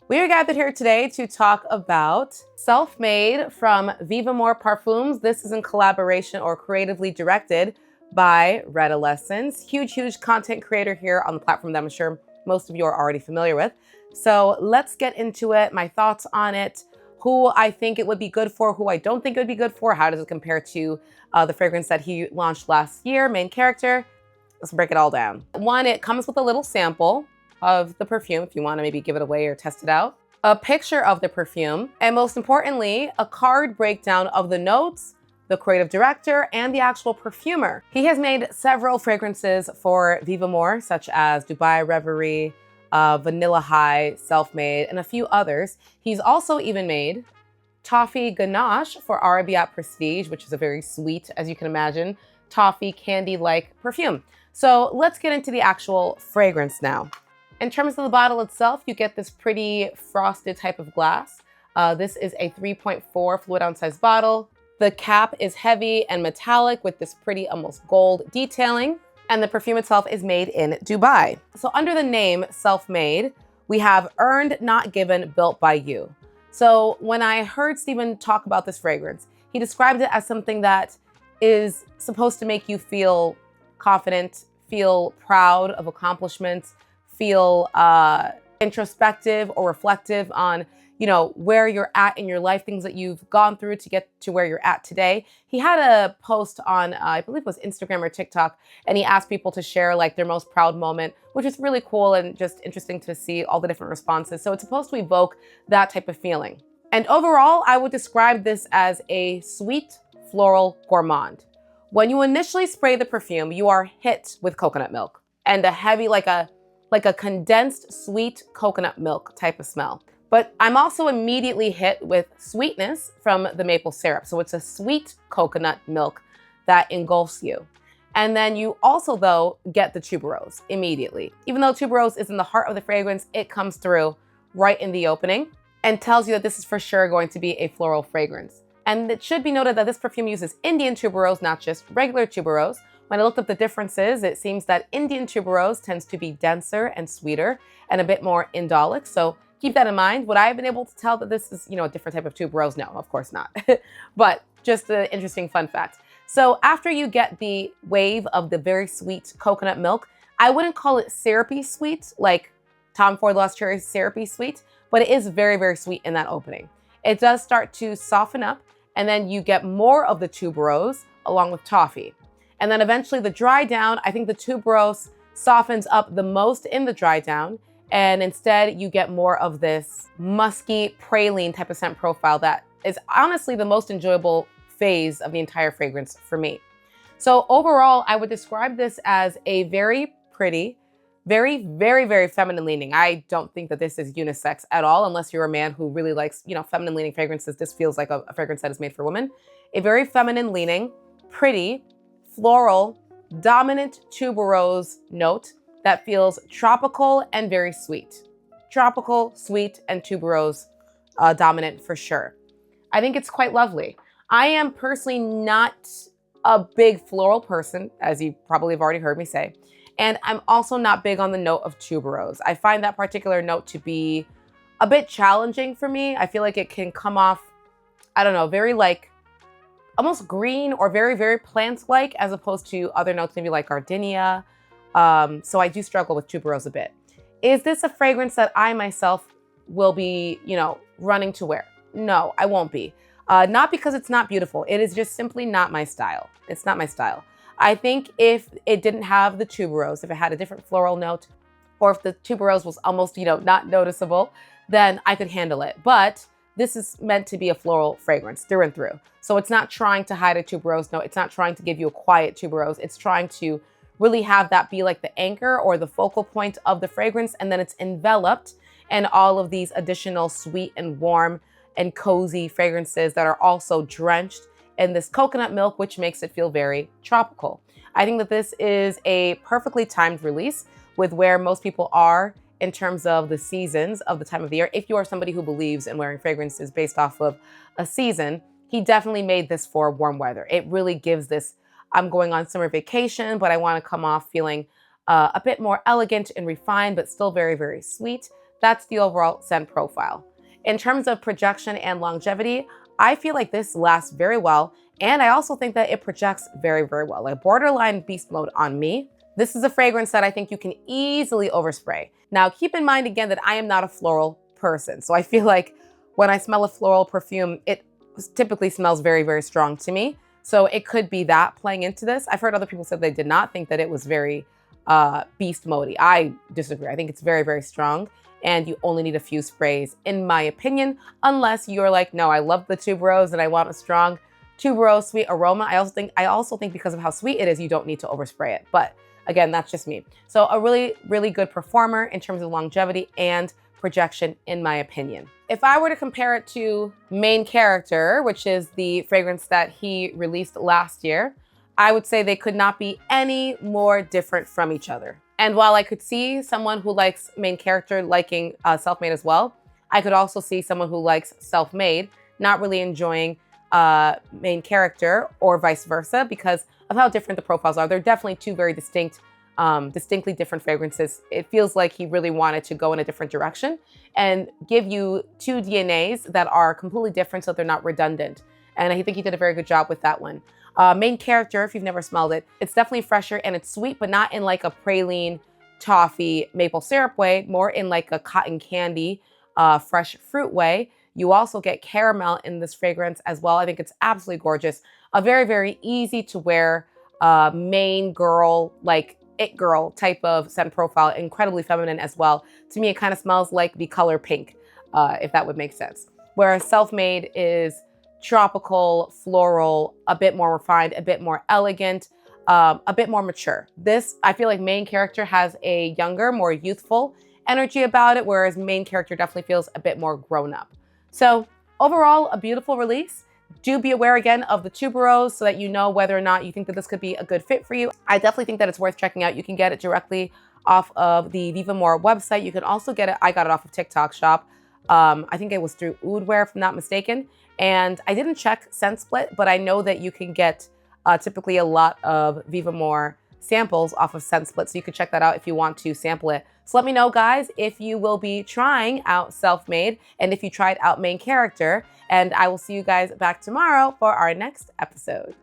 We are gathered here today to talk about Self-Made from Vivamor Parfums. This is in collaboration or creatively directed by Red Lessons. Huge content creator here on the platform that I'm sure most of you are already familiar with. So let's get into it, my thoughts on it, who I think it would be good for, who I don't think it would be good for, how does it compare to the fragrance that he launched last year, main character. Let's break it all down. One, it comes with a little sample of the perfume if you want to maybe give it away or test it out, a picture of the perfume, and most importantly, a card breakdown of the notes, the creative director, and the actual perfumer. He has made several fragrances for Vivamor, such as Dubai Reverie, Vanilla High, Self-Made, and a few others. He's also even made Toffee Ganache for Arabiat Prestige, which is a very sweet, as you can imagine, toffee candy-like perfume. So let's get into the actual fragrance now. In terms of the bottle itself, you get this pretty frosted type of glass. This is a 3.4 fluid ounce size bottle. The cap is heavy and metallic with this pretty almost gold detailing. And the perfume itself is made in Dubai. So under the name Self-Made, we have earned, not given, built by you. So when I heard Stephen talk about this fragrance, he described it as something that is supposed to make you feel confident, feel proud of accomplishments, feel introspective or reflective on, where you're at in your life, things that you've gone through to get to where you're at today. He had a post on, I believe it was Instagram or TikTok, and he asked people to share like their most proud moment, which is really cool and just interesting to see all the different responses. So it's supposed to evoke that type of feeling. And overall, I would describe this as a sweet floral gourmand. When you initially spray the perfume, you are hit with coconut milk and a heavy, like a condensed sweet coconut milk type of smell. But I'm also immediately hit with sweetness from the maple syrup. So it's a sweet coconut milk that engulfs you. And then you also, though, get the tuberose immediately. Even though tuberose is in the heart of the fragrance, it comes through right in the opening and tells you that this is for sure going to be a floral fragrance. And it should be noted that this perfume uses Indian tuberose, not just regular tuberose. When I looked up the differences, it seems that Indian tuberose tends to be denser and sweeter and a bit more indolic. So keep that in mind. Would I have been able to tell that this is, a different type of tuberose? No, of course not. But just an interesting fun fact. So after you get the wave of the very sweet coconut milk, I wouldn't call it syrupy sweet, like Tom Ford Lost Cherry syrupy sweet, but it is very sweet in that opening. It does start to soften up, and then you get more of the tuberose along with toffee. And then eventually the dry down, I think the tuberose softens up the most in the dry down. And instead you get more of this musky praline type of scent profile that is honestly the most enjoyable phase of the entire fragrance for me. So overall, I would describe this as a very pretty, very feminine leaning. I don't think that this is unisex at all, unless you're a man who really likes, feminine leaning fragrances. This feels like a fragrance that is made for women. A very feminine leaning, pretty, floral, dominant tuberose note that feels tropical and very sweet. Tropical, sweet, and tuberose dominant for sure. I think it's quite lovely. I am personally not a big floral person, as you probably have already heard me say. And I'm also not big on the note of tuberose. I find that particular note to be a bit challenging for me. I feel like it can come off, very almost green or very plant-like, as opposed to other notes maybe like gardenia. So I do struggle with tuberose a bit. Is this a fragrance that I myself will be, running to wear? No, I won't be. Not because it's not beautiful. It is just simply not my style. It's not my style. I think if it didn't have the tuberose, if it had a different floral note, or if the tuberose was almost, not noticeable, then I could handle it. But this is meant to be a floral fragrance through and through. So it's not trying to hide a tuberose note. It's not trying to give you a quiet tuberose. It's trying to really have that be like the anchor or the focal point of the fragrance. And then it's enveloped in all of these additional sweet and warm and cozy fragrances that are also drenched in this coconut milk, which makes it feel very tropical. I think that this is a perfectly timed release with where most people are in terms of the seasons of the time of the year. If you are somebody who believes in wearing fragrances based off of a season, he definitely made this for warm weather. It really gives this, I'm going on summer vacation, but I want to come off feeling a bit more elegant and refined, but still very, very sweet. That's the overall scent profile. In terms of projection and longevity, I feel like this lasts very well. And I also think that it projects very, very well. Like borderline beast mode on me. This is a fragrance that I think you can easily overspray. Now, keep in mind again that I am not a floral person. So I feel like when I smell a floral perfume, it typically smells very, very strong to me. So it could be that playing into this. I've heard other people say they did not think that it was very beast mode-y. I disagree. I think it's very, very strong. And you only need a few sprays, in my opinion, unless you're like, no, I love the tuberose and I want a strong tuberose sweet aroma. I also think because of how sweet it is, you don't need to overspray it. But again, that's just me. So a really, really good performer in terms of longevity and projection, in my opinion. If I were to compare it to Main Character, which is the fragrance that he released last year, I would say they could not be any more different from each other. And while I could see someone who likes Main Character liking Self-Made as well, I could also see someone who likes Self-Made not really enjoying Main Character, or vice versa, because of how different the profiles are. They're definitely two very distinct, distinctly different fragrances. It feels like he really wanted to go in a different direction and give you two DNAs that are completely different so they're not redundant. And I think he did a very good job with that one. Main Character, if you've never smelled it, it's definitely fresher and it's sweet, but not in like a praline, toffee, maple syrup way, more in like a cotton candy, fresh fruit way. You also get caramel in this fragrance as well. I think it's absolutely gorgeous. A very, very easy to wear main girl, like it girl type of scent profile, incredibly feminine as well. To me, it kind of smells like the color pink, if that would make sense. Whereas Self-Made is tropical, floral, a bit more refined, a bit more elegant, a bit more mature. This, I feel like Main Character has a younger, more youthful energy about it, whereas Main Character definitely feels a bit more grown up. So overall, a beautiful release. Do be aware again of the tuberose so that you know whether or not you think that this could be a good fit for you. I definitely think that it's worth checking out. You can get it directly off of the Vivamor website. You can also get it, I got it off of TikTok shop. I think it was through Oudwear, if I'm not mistaken. And I didn't check scent split, but I know that you can get typically a lot of Vivamor samples off of scent split. So you could check that out if you want to sample it. So let me know, guys, if you will be trying out Self-Made and if you tried out Main Character. And I will see you guys back tomorrow for our next episode.